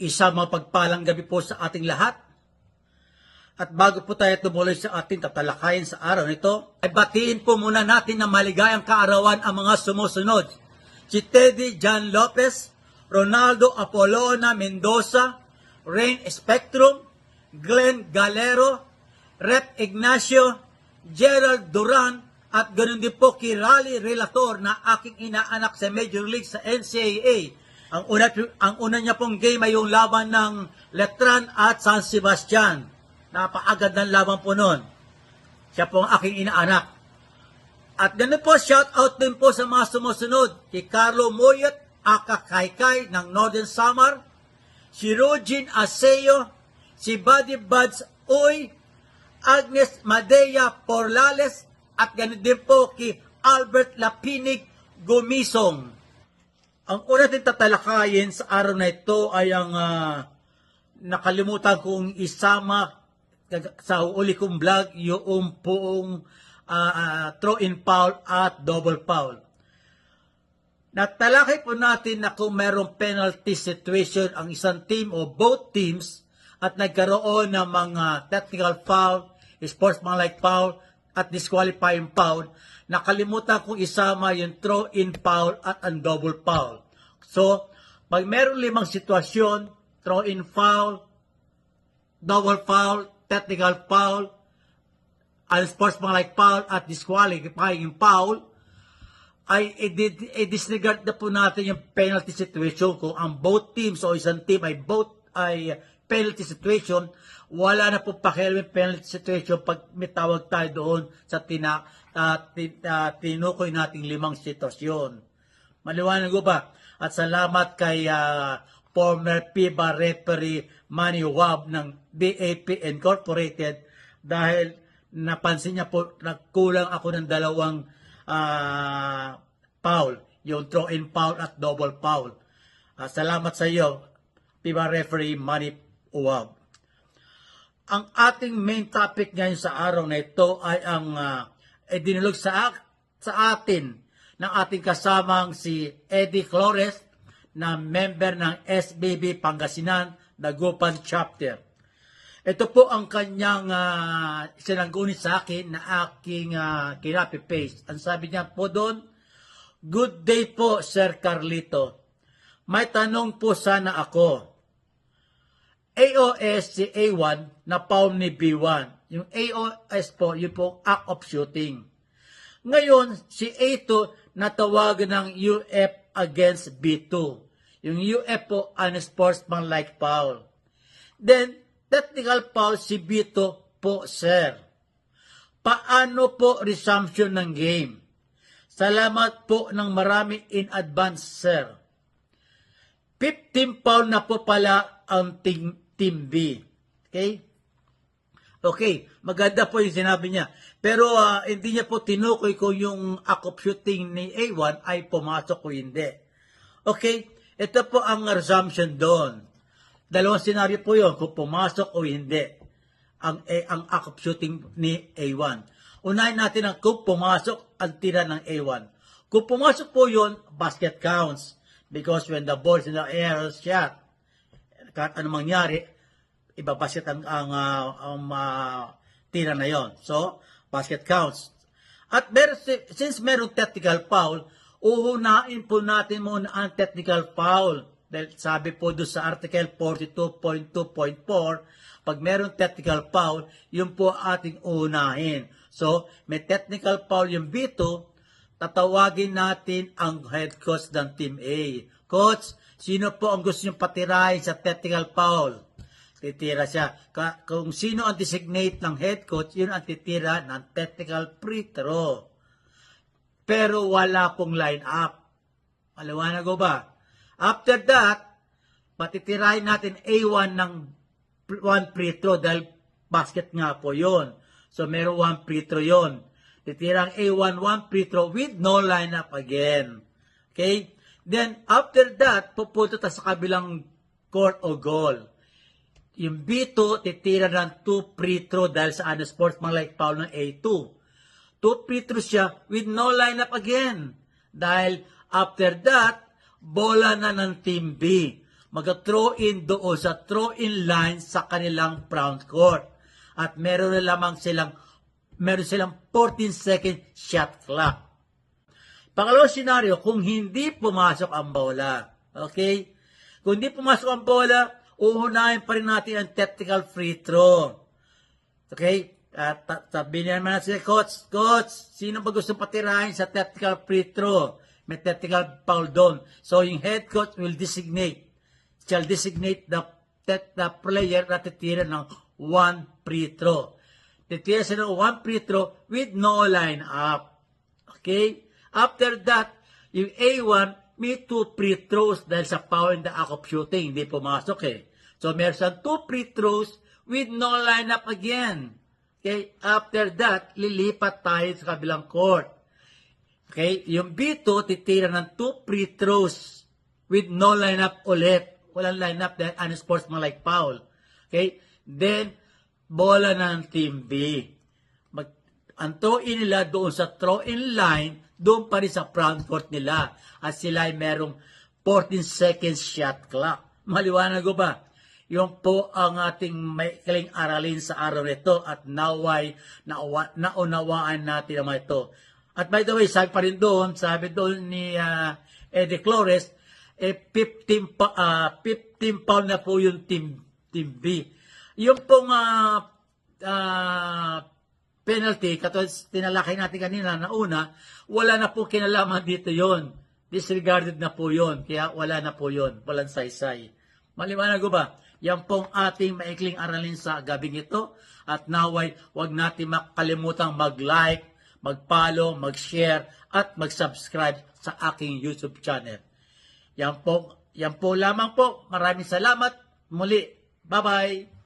Isang mapagpalang gabi po sa ating lahat. At bago po tayo tumuloy sa ating tatalakayin sa araw nito, ay batiin po muna natin na maligayang kaarawan ang mga sumusunod. Si Teddy John Lopez, Ronaldo Apolona Mendoza, Rain Spectrum, Glenn Galero, Rep Ignacio, Gerald Duran, at ganoon din po kay Rally Relator na aking inaanak sa Major League sa NCAA. Ang una niya pong game ay yung laban ng Letran at San Sebastian. Napaagad ng laban po noon. Siya po ang aking inaanak. At ganun po, shout out din po sa mga sumusunod. Si Carlo Moyet, aka Kaikai ng Northern Samar, si Rogin Aseo, si Buddy Buds Uy, Agnes Madea Porlales, at ganun din po kay Albert Lapinig Gumisong. Ang una natin tatalakayin sa araw na ito ay ang nakalimutan kong isama sa uli kong vlog, yung poong throw-in foul at double foul. Natalakay po natin na kung mayroong penalty situation ang isang team o both teams at nagkaroon ng mga technical foul, sportsmanlike foul, at disqualifying foul, nakalimutan kong isama yung throw-in foul at ang double foul. So, pag meron 5 sitwasyon, throw-in foul, double foul, technical foul, unsportsmanlike foul, at disqualifying foul, ay i-disregard na po natin yung penalty situation. Kung ang both teams o isang team ay penalty situation, wala na po pakialam yung penalty situation pag may tawag tayo doon sa tinukoy nating 5 sitwasyon. Maliwanag ko ba? At salamat kay former FIBA referee Manny Wab ng BAP Incorporated dahil napansin niya po nagkulang ako ng 2 foul, yung throw-in foul at double foul. Salamat sa iyo, FIBA referee Manny Wab. Ang ating main topic ngayon sa araw na ito ay ang dinulog sa atin ng ating kasamang si Eddie Flores na member ng SBB Pangasinan Dagupan Chapter. Ito po ang kanyang sinanggunit sa akin na aking copy-paste. Ang sabi niya po doon, "Good day po, Sir Carlito. May tanong po sana ako. AOS si A1 na foul ni B1. Yung AOS po, yun po act of shooting. Ngayon, si A2 natawagan ng UF against B2. Yung UF po, unsportsmanlike foul. Then, technical foul si B2 po, sir. Paano po resumption ng game? Salamat po ng marami in advance, sir. 15 foul na po pala ang Team B. Okay? Okay, maganda po yung sinabi niya. Pero hindi niya po tinukoy kung yung act of shooting ni A1 ay pumasok o hindi. Okay, ito po ang resumption doon. 2 senaryo po yun, kung pumasok o hindi ang act of shooting ni A1. Unahin natin ang kung pumasok ang tira ng A1. Kung pumasok po yun, basket counts. Because when the ball is in the air, shot, kahit anong mangyari, ibabasket ang tira na yon. So, basket counts. At since meron technical foul, uhunain po natin muna ang technical foul. Dahil sabi po doon sa article 42.2.4, pag meron technical foul, yun po ating unahin. So, may technical foul yung B2, tatawagin natin ang head coach ng Team A. Coach, sino po ang gusto nyo patirahin sa technical foul? Titira siya. Kung sino ang designate ng head coach, yun ang titira ng technical free throw. Pero wala pong line up. Maliwanag ko ba? After that, patitirahin natin A1 ng 1 free throw dahil basket nga po yun. So meron 1 free throw yun. Titirang A1 1 free throw with no line up again. Okay? Then after that, pupunta tayo sa kabilang court o goal. Yung B2, titira ng 2 free throw dahil sa unsportsmanlike foul ng A2. 2 free throw siya with no lineup again. Dahil after that, bola na ng Team B. mag-throw in doon sa throw in line sa kanilang front court. At meron silang 14 second shot clock. Pangalawang senaryo, kung hindi pumasok ang bola. Okay? Kung hindi pumasok ang bola, uunahin pa rin natin ang technical free throw. Okay? At sabihin naman natin, Coach, sino ba gusto patirahin sa technical free throw? May technical foul doon. So, yung head coach shall designate the player na titira ng 1 free throw. Titira siya ng 1 free throw with no line up. Okay? After that, yung A1, may 2 free throws dahil sa foul in the act of shooting. Hindi pumasok eh. So, meron siyang 2 free throws with no line up again. Okay? After that, lilipat tayo sa kabilang court. Okay? Yung B2, titira ng 2 free throws with no lineup ulit. Walang lineup dahil unsportsmanlike foul. Okay? Then, bola ng Team B. Ang throw-in nila doon sa throw-in line, doon pa rin sa front court nila. At sila ay merong 14 seconds shot clock. Maliwanag ko ba? Yung po ang ating maikling aralin sa araw nito at naway naunawaan natin naman ito. At by the way, sabi doon ni Eddie Flores, 15 pound na po yung team B. Yung pong penalty, katulad tinalakay natin kanina na una, wala na po kinalaman dito yon. Disregarded na po yon. Kaya wala na po yon. Walang saysay. Maliwanag ko ba? Yan pong ating maikling aralin sa gabing ito. At naway, wag natin makalimutang mag-like, mag-follow, mag-share, at mag-subscribe sa aking YouTube channel. Yan po lamang po. Maraming salamat. Muli. Bye-bye.